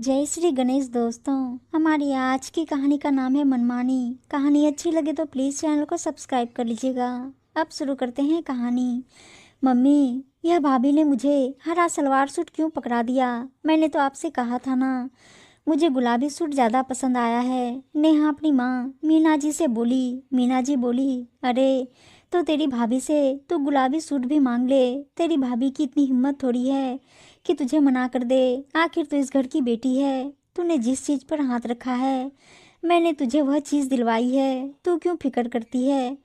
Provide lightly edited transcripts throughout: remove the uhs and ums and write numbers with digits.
जय श्री गणेश दोस्तों। हमारी आज की कहानी का नाम है मनमानी। कहानी अच्छी लगे तो प्लीज़ चैनल को सब्सक्राइब कर लीजिएगा। अब शुरू करते हैं कहानी। मम्मी, यह भाभी ने मुझे हरा सलवार सूट क्यों पकड़ा दिया? मैंने तो आपसे कहा था ना, मुझे गुलाबी सूट ज़्यादा पसंद आया है। नेहा अपनी माँ मीना जी से बोली। मीना जी बोली, अरे तो तेरी भाभी से तू गुलाबी सूट भी मांग ले। तेरी भाभी की इतनी हिम्मत थोड़ी है कि तुझे मना कर दे। आखिर तू इस घर की बेटी है। तूने जिस चीज़ पर हाथ रखा है मैंने तुझे वह चीज़ दिलवाई है। तू क्यों फिक्र करती है?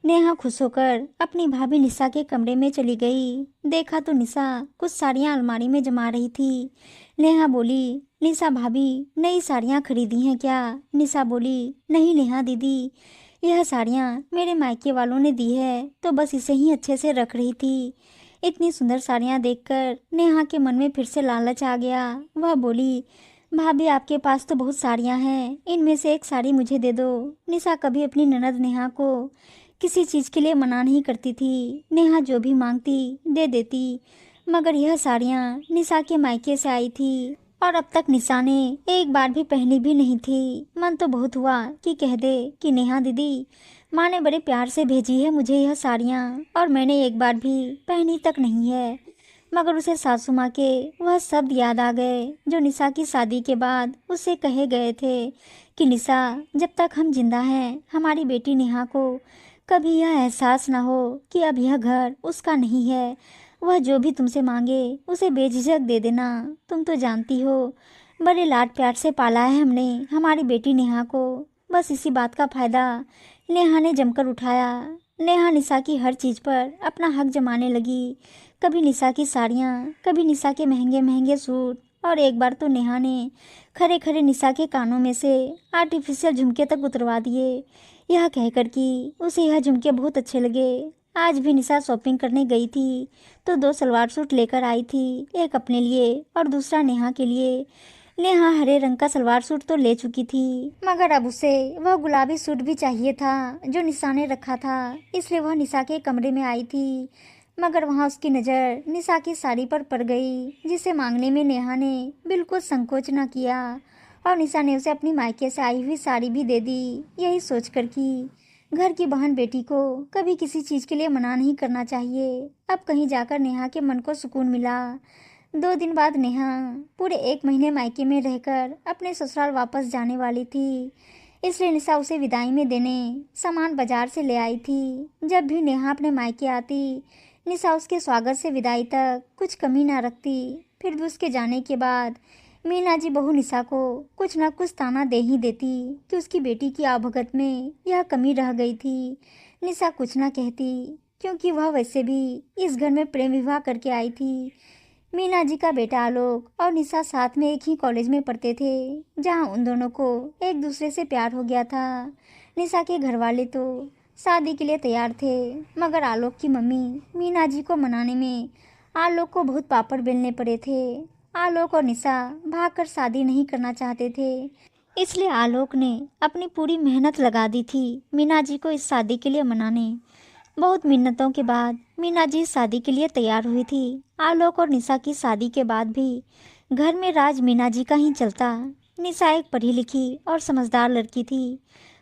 नेहा खुश होकर अपनी भाभी निशा के कमरे में चली गई। देखा तो निशा कुछ साड़ियाँ अलमारी में जमा रही थी। नेहा बोली, निशा भाभी नई साड़ियाँ खरीदी हैं क्या? निशा बोली, नहीं नेहा दीदी, यह साड़ियाँ मेरे मायके वालों ने दी है तो बस इसे ही अच्छे से रख रही थी। इतनी सुंदर साड़ियाँ देखकर नेहा के मन में फिर से लालच आ गया। वह बोली, भाभी आपके पास तो बहुत साड़ियाँ हैं, इनमें से एक साड़ी मुझे दे दो। निशा कभी अपनी ननद नेहा को किसी चीज़ के लिए मना नहीं करती थी। नेहा जो भी मांगती दे देती, मगर यह साड़ियाँ निशा के मायके से आई थी और अब तक निशा ने एक बार भी पहनी भी नहीं थी। मन तो बहुत हुआ कि कह दे कि नेहा दीदी, माँ ने बड़े प्यार से भेजी है मुझे यह साड़ियाँ और मैंने एक बार भी पहनी तक नहीं है। मगर उसे सासू माँ के वह शब्द याद आ गए जो निशा की शादी के बाद उसे कहे गए थे कि निशा, जब तक हम जिंदा हैं हमारी बेटी नेहा को कभी यह एहसास ना हो कि अब यह घर उसका नहीं है। वह जो भी तुमसे मांगे उसे बेझिझक दे देना। तुम तो जानती हो बड़े लाड प्यार से पाला है हमने हमारी बेटी नेहा को। बस इसी बात का फायदा नेहा ने जमकर उठाया। नेहा निशा की हर चीज़ पर अपना हक जमाने लगी। कभी निशा की साड़ियाँ, कभी निशा के महंगे महंगे सूट, और एक बार तो नेहा ने खरे खरे निशा के कानों में से आर्टिफिशियल झुमके तक उतरवा दिए, यह कहकर कि उसे यह झुमके बहुत अच्छे लगे। आज भी निशा शॉपिंग करने गई थी तो 2 सलवार सूट लेकर आई थी, एक अपने लिए और दूसरा नेहा के लिए। नेहा हरे रंग का सलवार सूट तो ले चुकी थी, मगर अब उसे वह गुलाबी सूट भी चाहिए था जो निशा ने रखा था। इसलिए वह निशा के कमरे में आई थी, मगर वहां उसकी नज़र निशा की साड़ी पर पड़ गई, जिसे मांगने में नेहा ने बिल्कुल संकोच न किया और निशा ने उसे अपनी मायके से आई हुई साड़ी भी दे दी, यही सोचकर कि घर की बहन बेटी को कभी किसी चीज़ के लिए मना नहीं करना चाहिए। अब कहीं जाकर नेहा के मन को सुकून मिला। 2 दिन बाद नेहा पूरे 1 महीने मायके में रहकर अपने ससुराल वापस जाने वाली थी, इसलिए निशा उसे विदाई में देने सामान बाजार से ले आई थी। जब भी नेहा अपने मायके आती निशा उसके स्वागत से विदाई तक कुछ कमी ना रखती। फिर भी उसके जाने के बाद मीना जी बहू निशा को कुछ न कुछ ताना दे ही देती कि उसकी बेटी की आवभगत में यह कमी रह गई थी। निशा कुछ ना कहती क्योंकि वह वैसे भी इस घर में प्रेम विवाह करके आई थी। मीना जी का बेटा आलोक और निशा साथ में एक ही कॉलेज में पढ़ते थे, जहां उन दोनों को एक दूसरे से प्यार हो गया था। निशा के घर वाले तो शादी के लिए तैयार थे, मगर आलोक की मम्मी मीना जी को मनाने में आलोक को बहुत पापड़ बेलने पड़े थे। आलोक और निशा भागकर शादी नहीं करना चाहते थे, इसलिए आलोक ने अपनी पूरी मेहनत लगा दी थी मीना जी को इस शादी के लिए मनाने। बहुत मिन्नतों के बाद मीना जी शादी के लिए तैयार हुई थी। आलोक और निशा की शादी के बाद भी घर में राज मीना जी का ही चलता। निशा एक पढ़ी लिखी और समझदार लड़की थी।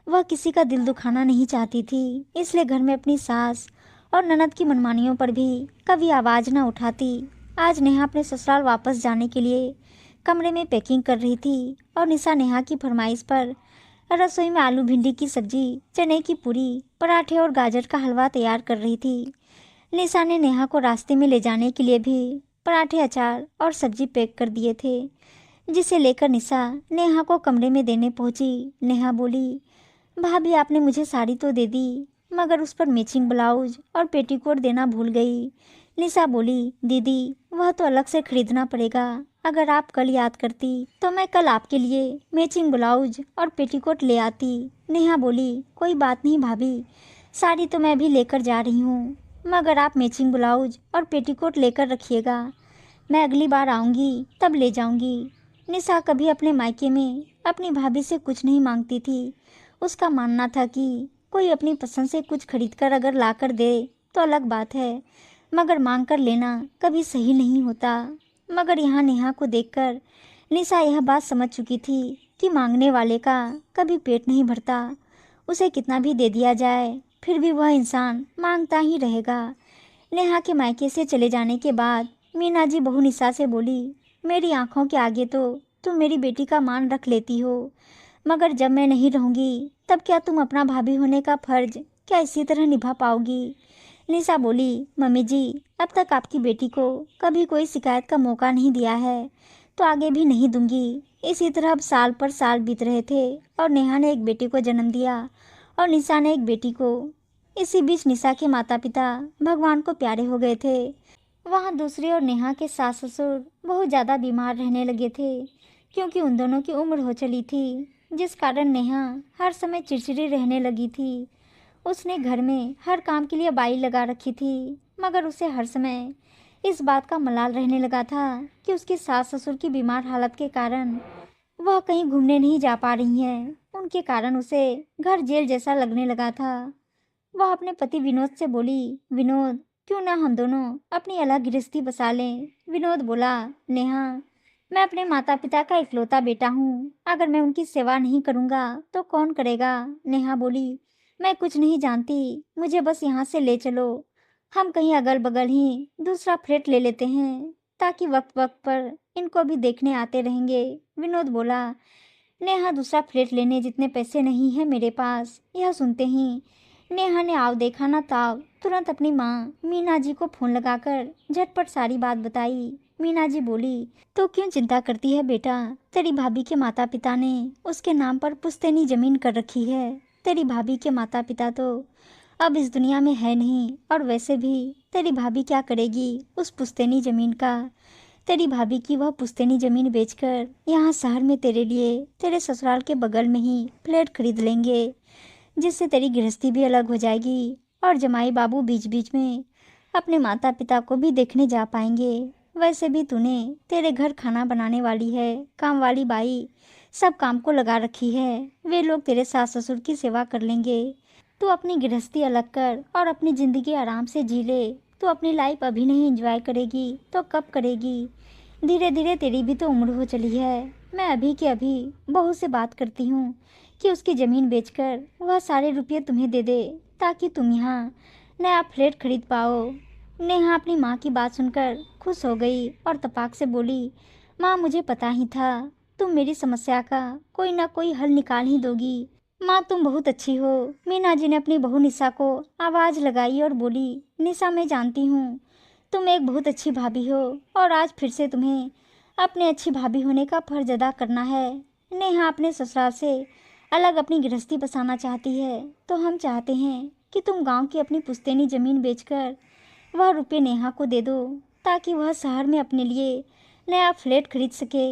वह किसी का दिल दुखाना नहीं चाहती थी, इसलिए घर में अपनी सास और ननद की मनमानियों पर भी कभी आवाज़ न उठाती। आज नेहा अपने ससुराल वापस जाने के लिए कमरे में पैकिंग कर रही थी और निशा नेहा की फरमाइश पर रसोई में आलू भिंडी की सब्जी, चने की पूरी, पराठे और गाजर का हलवा तैयार कर रही थी। निशा ने नेहा को रास्ते में ले जाने के लिए भी पराठे, अचार और सब्जी पैक कर दिए थे, जिसे लेकर निशा नेहा को कमरे में देने पहुंची। नेहा बोली, भाभी आपने मुझे साड़ी तो दे दी, मगर उस पर मैचिंग ब्लाउज और पेटीकोट देना भूल गई। निशा बोली, दीदी वह तो अलग से खरीदना पड़ेगा। अगर आप कल याद करती तो मैं कल आपके लिए मैचिंग ब्लाउज और पेटीकोट ले आती। नेहा बोली, कोई बात नहीं भाभी, साड़ी तो मैं भी लेकर जा रही हूँ, मगर आप मैचिंग ब्लाउज और पेटीकोट लेकर रखिएगा। मैं अगली बार आऊँगी तब ले जाऊँगी। निशा कभी अपने मायके में अपनी भाभी से कुछ नहीं मांगती थी। उसका मानना था कि कोई अपनी पसंद से कुछ खरीदकर अगर लाकर दे तो अलग बात है, मगर मांग कर लेना कभी सही नहीं होता। मगर यहाँ नेहा को देखकर निशा यह बात समझ चुकी थी कि मांगने वाले का कभी पेट नहीं भरता। उसे कितना भी दे दिया जाए फिर भी वह इंसान मांगता ही रहेगा। नेहा के मायके से चले जाने के बाद मीना जी बहू निशा से बोली, मेरी आंखों के आगे तो तुम मेरी बेटी का मान रख लेती हो, मगर जब मैं नहीं रहूंगी तब क्या तुम अपना भाभी होने का फर्ज क्या इसी तरह निभा पाओगी? निशा बोली, मम्मी जी, अब तक आपकी बेटी को कभी कोई शिकायत का मौका नहीं दिया है, तो आगे भी नहीं दूंगी। इसी तरह अब साल पर साल बीत रहे थे और नेहा ने एक बेटी को जन्म दिया और निशा ने एक बेटी को। इसी बीच निशा के माता पिता भगवान को प्यारे हो गए थे। वहाँ दूसरी ओर नेहा के सास ससुर बहुत ज़्यादा बीमार रहने लगे थे, क्योंकि उन दोनों की उम्र हो चली थी, जिस कारण नेहा हर समय चिड़चिड़ी रहने लगी थी। उसने घर में हर काम के लिए बाई लगा रखी थी, मगर उसे हर समय इस बात का मलाल रहने लगा था कि उसकी सास ससुर की बीमार हालत के कारण वह कहीं घूमने नहीं जा पा रही हैं। उनके कारण उसे घर जेल जैसा लगने लगा था। वह अपने पति विनोद से बोली, विनोद, क्यों ना हम दोनों अपनी अलग गृहस्थी बसा लें? विनोद बोला, नेहा, मैं अपने माता पिता का इकलौता बेटा हूँ, अगर मैं उनकी सेवा नहीं करूँगा तो कौन करेगा? नेहा बोली, मैं कुछ नहीं जानती, मुझे बस यहाँ से ले चलो। हम कहीं अगल बगल ही दूसरा फ्लैट ले लेते हैं, ताकि वक्त वक्त पर इनको भी देखने आते रहेंगे। विनोद बोला, नेहा, दूसरा फ्लैट लेने जितने पैसे नहीं हैं मेरे पास। यह सुनते ही नेहा ने आव देखा ना ताव तुरंत अपनी माँ मीना जी को फोन लगाकर झटपट सारी बात बताई। मीना जी बोली, तो क्यों चिंता करती है बेटा? तेरी भाभी के माता पिता ने उसके नाम पर पुश्तैनी जमीन कर रखी है। तेरी भाभी के माता पिता तो अब इस दुनिया में है नहीं, और वैसे भी तेरी भाभी क्या करेगी उस पुश्तैनी जमीन का? तेरी भाभी की वह पुश्तैनी जमीन बेचकर यहाँ शहर में तेरे लिए तेरे ससुराल के बगल में ही फ्लैट खरीद लेंगे, जिससे तेरी गृहस्थी भी अलग हो जाएगी और जमाई बाबू बीच बीच में अपने माता पिता को भी देखने जा पाएंगे। वैसे भी तूने तेरे घर खाना बनाने वाली है, काम वाली बाई सब काम को लगा रखी है, वे लोग तेरे सास ससुर की सेवा कर लेंगे। तू अपनी गृहस्थी अलग कर और अपनी ज़िंदगी आराम से जी ले। तू अपनी लाइफ अभी नहीं एंजॉय करेगी तो कब करेगी? धीरे धीरे तेरी भी तो उम्र हो चली है। मैं अभी के अभी बहू से बात करती हूँ कि उसकी ज़मीन बेचकर वह सारे रुपये तुम्हें दे दे, ताकि तुम यहाँ नया फ्लैट खरीद पाओ। नेहा अपनी माँ की बात सुनकर खुश हो गई और तपाक से बोली, माँ, मुझे पता ही था तुम मेरी समस्या का कोई ना कोई हल निकाल ही दोगी। माँ, तुम बहुत अच्छी हो। मीना जी ने अपनी बहू निशा को आवाज़ लगाई और बोली, निशा, मैं जानती हूँ तुम एक बहुत अच्छी भाभी हो और आज फिर से तुम्हें अपने अच्छी भाभी होने का फर्ज अदा करना है। नेहा अपने ससुराल से अलग अपनी गृहस्थी बसाना चाहती है, तो हम चाहते हैं कि तुम गांव की अपनी पुश्तैनी ज़मीन बेचकर वह रुपये नेहा को दे दो, ताकि वह शहर में अपने लिए नया फ्लैट खरीद सके।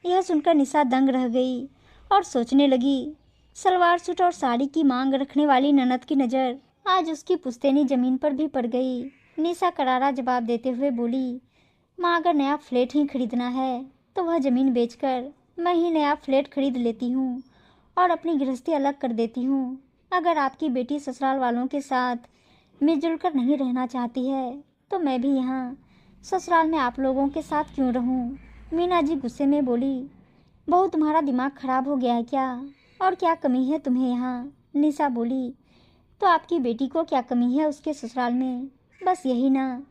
यह सुनकर निशा दंग रह गई और सोचने लगी, सलवार सूट और साड़ी की मांग रखने वाली ननद की नज़र आज उसकी पुश्तैनी ज़मीन पर भी पड़ गई। निशा करारा जवाब देते हुए बोली, माँ, अगर नया फ्लैट ही खरीदना है तो वह ज़मीन बेचकर मैं ही नया फ्लैट खरीद लेती हूँ और अपनी गृहस्थी अलग कर देती हूँ। अगर आपकी बेटी ससुराल वालों के साथ मिलजुल कर नहीं रहना चाहती है तो मैं भी यहाँ ससुराल में आप लोगों के साथ क्यों रहूँ? मीना जी गुस्से में बोली, बहू, तुम्हारा दिमाग खराब हो गया है क्या? और क्या कमी है तुम्हें यहाँ? निशा बोली, तो आपकी बेटी को क्या कमी है उसके ससुराल में? बस यही ना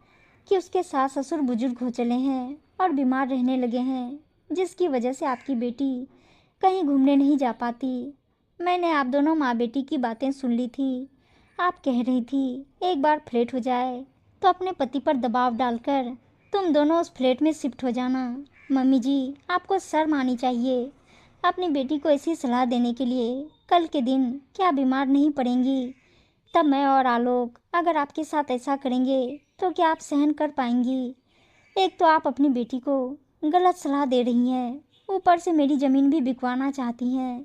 कि उसके सास ससुर बुजुर्ग हो चले हैं और बीमार रहने लगे हैं, जिसकी वजह से आपकी बेटी कहीं घूमने नहीं जा पाती। मैंने आप दोनों माँ बेटी की बातें सुन ली थी। आप कह रही थी एक बार फ्लैट हो जाए तो अपने पति पर दबाव डालकर तुम दोनों उस फ्लैट में शिफ्ट हो जाना। मम्मी जी, आपको शर्म आनी चाहिए अपनी बेटी को ऐसी सलाह देने के लिए। कल के दिन क्या बीमार नहीं पड़ेंगी? तब मैं और आलोक अगर आपके साथ ऐसा करेंगे तो क्या आप सहन कर पाएंगी? एक तो आप अपनी बेटी को गलत सलाह दे रही हैं, ऊपर से मेरी ज़मीन भी बिकवाना चाहती हैं।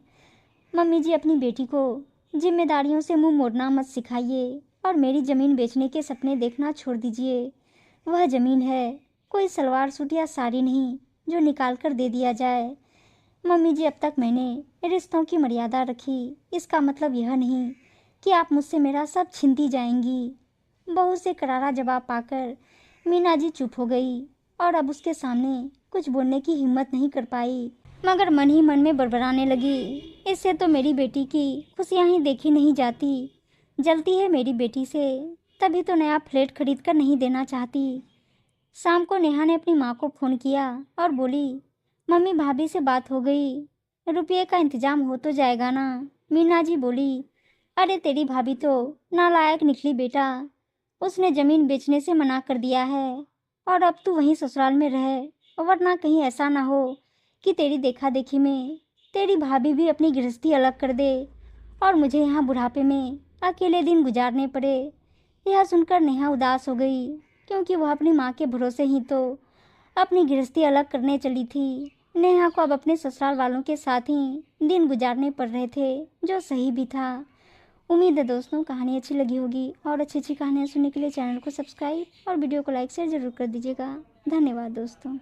मम्मी जी, अपनी बेटी को जिम्मेदारियों से मुंह मोड़ना मत सिखाइए और मेरी ज़मीन बेचने के सपने देखना छोड़ दीजिए। वह ज़मीन है कोई सलवार सूट या साड़ी नहीं जो निकाल कर दे दिया जाए। मम्मी जी, अब तक मैंने रिश्तों की मर्यादा रखी, इसका मतलब यह नहीं कि आप मुझसे मेरा सब छीनती जाएंगी। बहू से करारा जवाब पाकर मीना जी चुप हो गई और अब उसके सामने कुछ बोलने की हिम्मत नहीं कर पाई, मगर मन ही मन में बड़बड़ाने लगी, इससे तो मेरी बेटी की खुशियाँ ही देखी नहीं जाती। जलती है मेरी बेटी से, तभी तो नया फ्लैट खरीद कर नहीं देना चाहती। शाम को नेहा ने अपनी माँ को फ़ोन किया और बोली, मम्मी भाभी से बात हो गई, रुपये का इंतजाम हो तो जाएगा ना। मीना जी बोली, अरे तेरी भाभी तो नालायक निकली बेटा, उसने ज़मीन बेचने से मना कर दिया है और अब तू वहीं ससुराल में रह, वरना कहीं ऐसा ना हो कि तेरी देखा देखी में तेरी भाभी भी अपनी गृहस्थी अलग कर दे और मुझे यहाँ बुढ़ापे में अकेले दिन गुजारने पड़े। यह सुनकर नेहा उदास हो गई, क्योंकि वह अपनी माँ के भरोसे ही तो अपनी गृहस्थी अलग करने चली थी। नेहा को अब अपने ससुराल वालों के साथ ही दिन गुजारने पड़ रहे थे, जो सही भी था। उम्मीद है दोस्तों कहानी अच्छी लगी होगी, और अच्छी अच्छी कहानियाँ सुनने के लिए चैनल को सब्सक्राइब और वीडियो को लाइक शेयर जरूर कर दीजिएगा। धन्यवाद दोस्तों।